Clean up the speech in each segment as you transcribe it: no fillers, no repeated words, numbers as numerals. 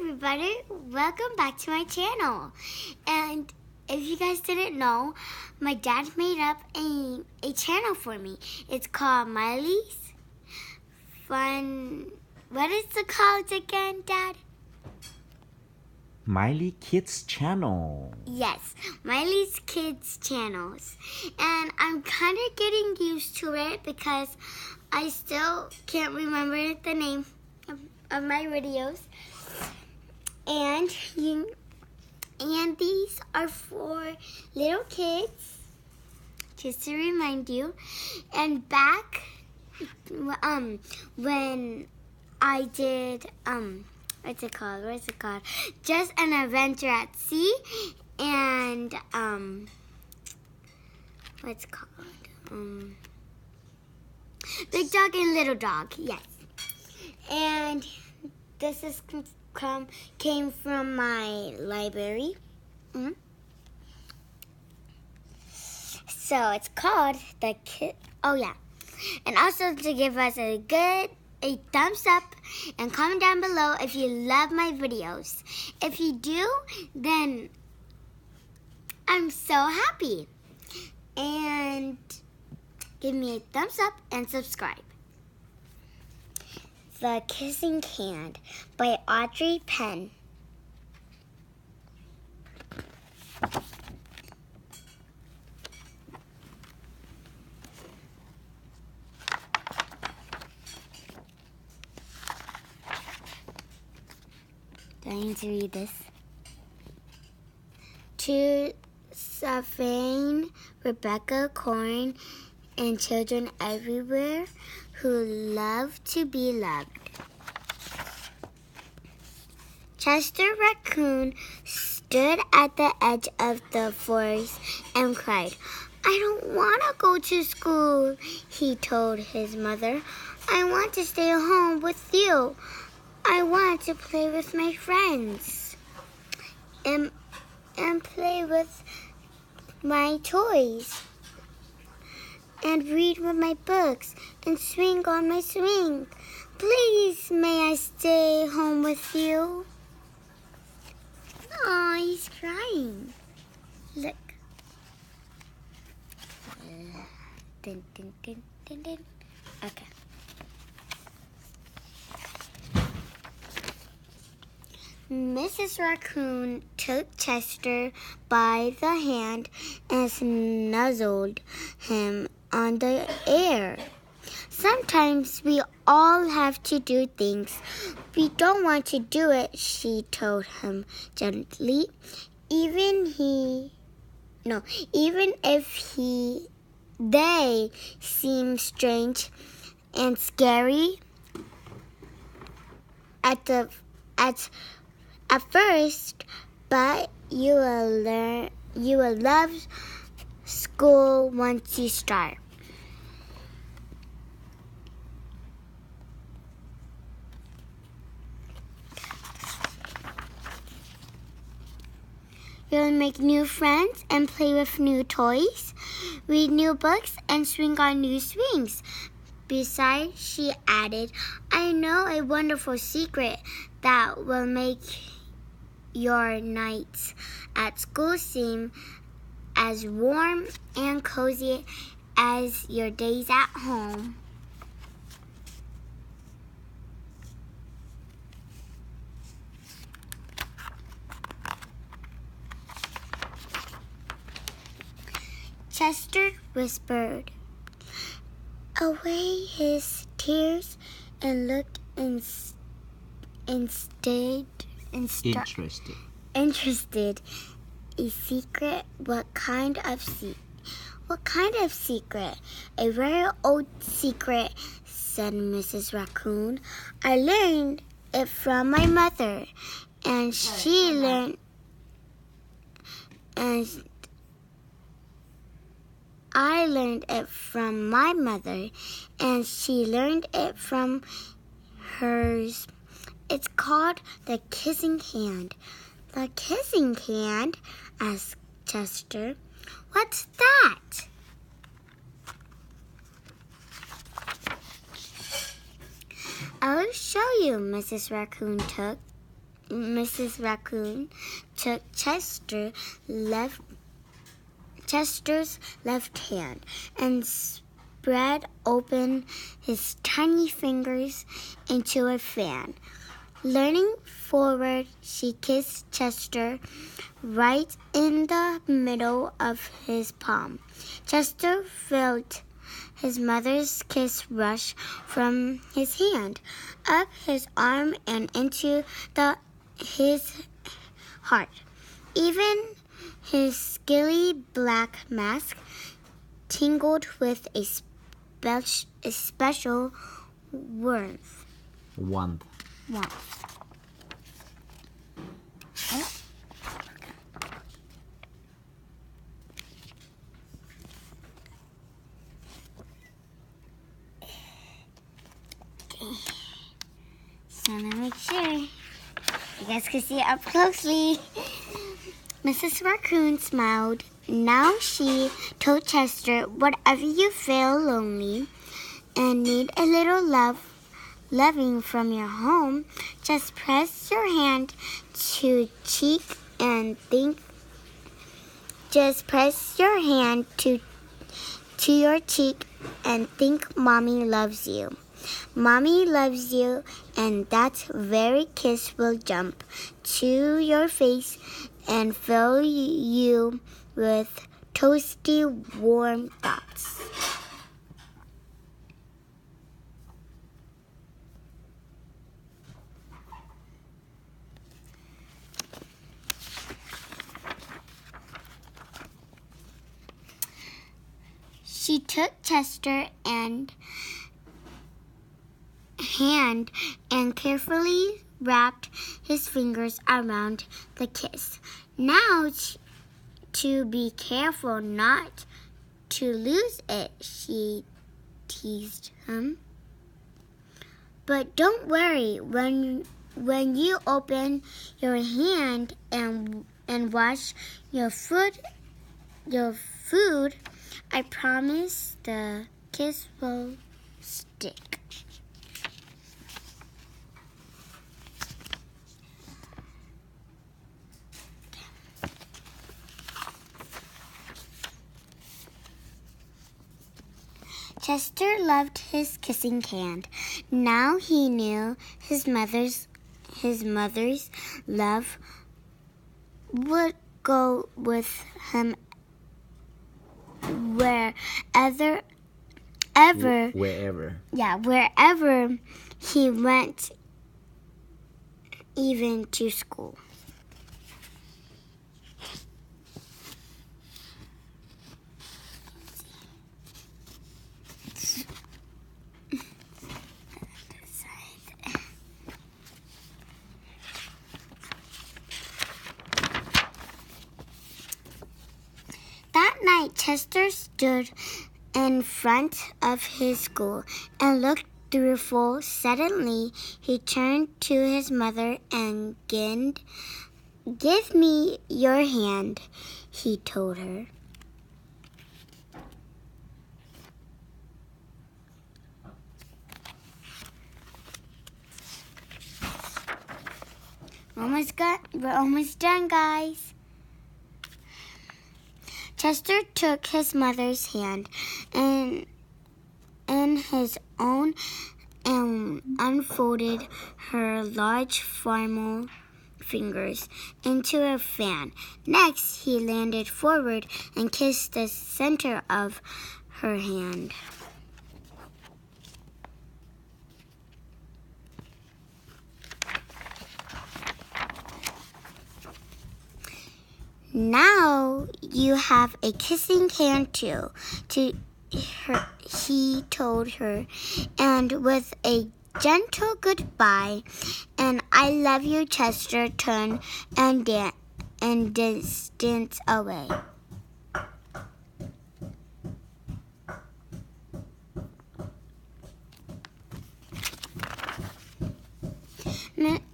everybody, welcome back to my channel. And if you guys didn't know, my dad made up a channel for me. It's called Miley's Fun. What is it called again, Dad? Miley Kids Channel. Yes, Miley's Kids Channels. And I'm kind of getting used to it because I still can't remember the name of my videos. And these are for little kids, just to remind you. And back when I did what's it called? Just an Adventure at Sea, and what's it called? Big Dog and Little Dog, yes. And this is came from my library. So it's called the Kid. Oh yeah, and also to give us a thumbs up and comment down below if you love my videos. If you do, then I'm so happy. And give me a thumbs up and subscribe. The Kissing Hand by Audrey Penn. Do I need to read this? To Safane, Rebecca Corn, and children everywhere who love to be loved. Chester Raccoon stood at the edge of the forest and cried, "I don't want to go to school," he told his mother. "I want to stay home with you. I want to play with my friends and play with my toys and read with my books and swing on my swing. Please, may I stay home with you?" Oh, he's crying. Look. Dun, dun, dun, dun, dun. Okay. Mrs. Raccoon took Chester by the hand and snuzzled him on the ear. "Sometimes we all have to do things we don't want to do it," she told him gently. Even if they seem strange and scary at first, but you will love school once you start. You'll make new friends and play with new toys, read new books, and swing on new swings. Besides, she added, "I know a wonderful secret that will make your nights at school seem as warm and cozy as your days at home." Chester whispered away his tears and looked interested. "A secret? What kind of secret?" "A very old secret," said Mrs. Raccoon. "I learned it from my mother, and she learned I learned it from my mother, and she learned it from hers. It's called the Kissing Hand." "The Kissing Hand?" asked Chester. "What's that?" "I'll show you," Mrs. Raccoon Mrs. Raccoon took Chester's left hand and spread open his tiny fingers into a fan. Leaning forward, she kissed Chester right in the middle of his palm. Chester felt his mother's kiss rush from his hand, up his arm and into his heart. Even his scaly black mask tingled with a special warmth. Just want to make sure you guys can see it up closely. Mrs. Raccoon smiled. Now she told Chester, whatever you feel lonely and need a little loving from your home, just press your hand to cheek and think. Just press your hand to your cheek and think Mommy loves you. Mommy loves you, and that very kiss will jump to your face and fill you with toasty, warm thoughts. She took Chester and hand and carefully wrapped his fingers around the kiss. Now, to be careful not to lose it, she teased him. But don't worry, when you open your hand and wash your food, I promise the kiss will stick. Chester loved his kissing hand. Now he knew his mother's love would go with him wherever he went, even to school. That night, Chester stood in front of his school and looked fearful. Suddenly, he turned to his mother and grinned. "Give me your hand," he told her. We're almost done, guys. Chester took his mother's hand in his own and unfolded her large formal fingers into a fan. Next, he leaned forward and kissed the center of her hand. "Now you have a kissing hand too," he told her, and with a gentle goodbye and "I love you, Chester," turned and distanced away.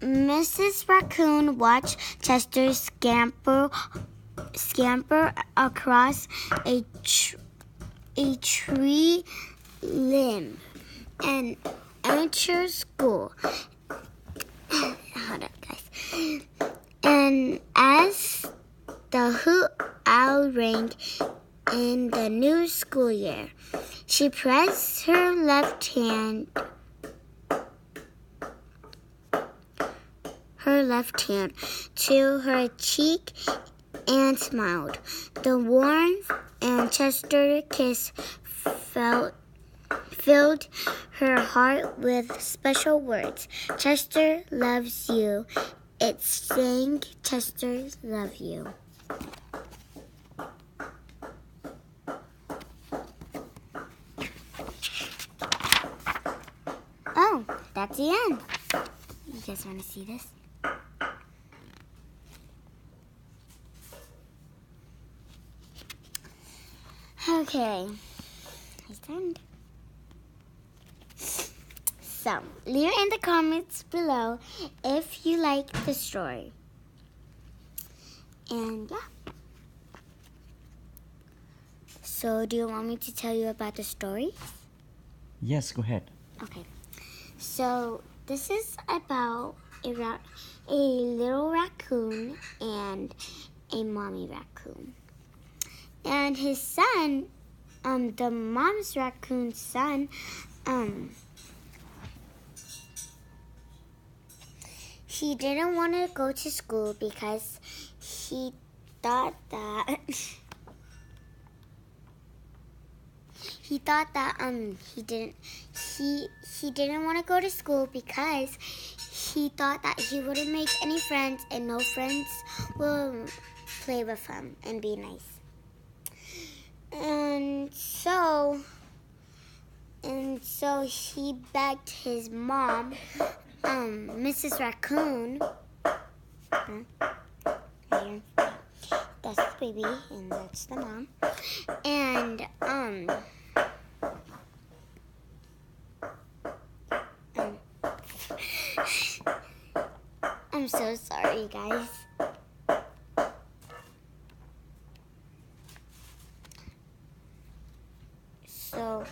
Mrs. Raccoon watched Chester scamper across a tree limb and enter school. Hold up, guys. She pressed her left hand to her cheek and smiled. The warmth and Chester kiss filled her heart with special words. Chester loves you. It sang Chester love you. Oh, that's the end. You guys want to see this? Okay, it's done. So, leave in the comments below if you like the story. And yeah. So, do you want me to tell you about the story? Yes, go ahead. Okay. So, this is about a little raccoon and a mommy raccoon. And his son, the mom's raccoon's son, he didn't want to go to school because he thought that he didn't want to go to school because he thought that he wouldn't make any friends and no friends will play with him and be nice. And so he begged his mom, Mrs. Raccoon. That's the baby, and that's the mom. And I'm so sorry, guys. So,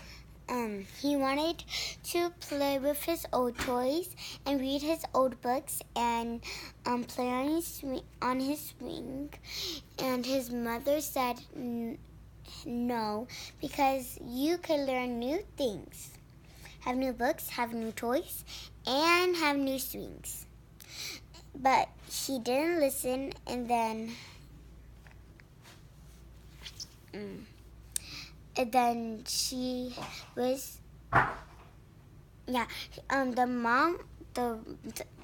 he wanted to play with his old toys and read his old books and play on his swing. And his mother said no, because you could learn new things, have new books, have new toys, and have new swings. But he didn't listen, and then she was, the mom, the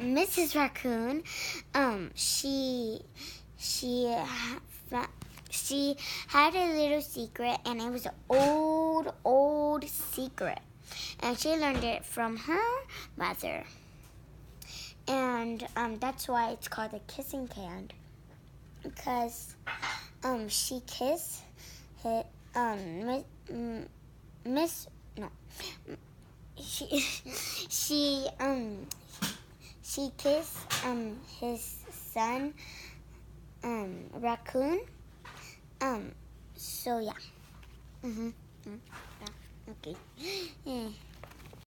Mrs. Raccoon, she had a little secret, and it was an old secret, and she learned it from her mother, and that's why it's called the kissing hand, because she kissed his, she kissed his son, Raccoon. So yeah. Okay.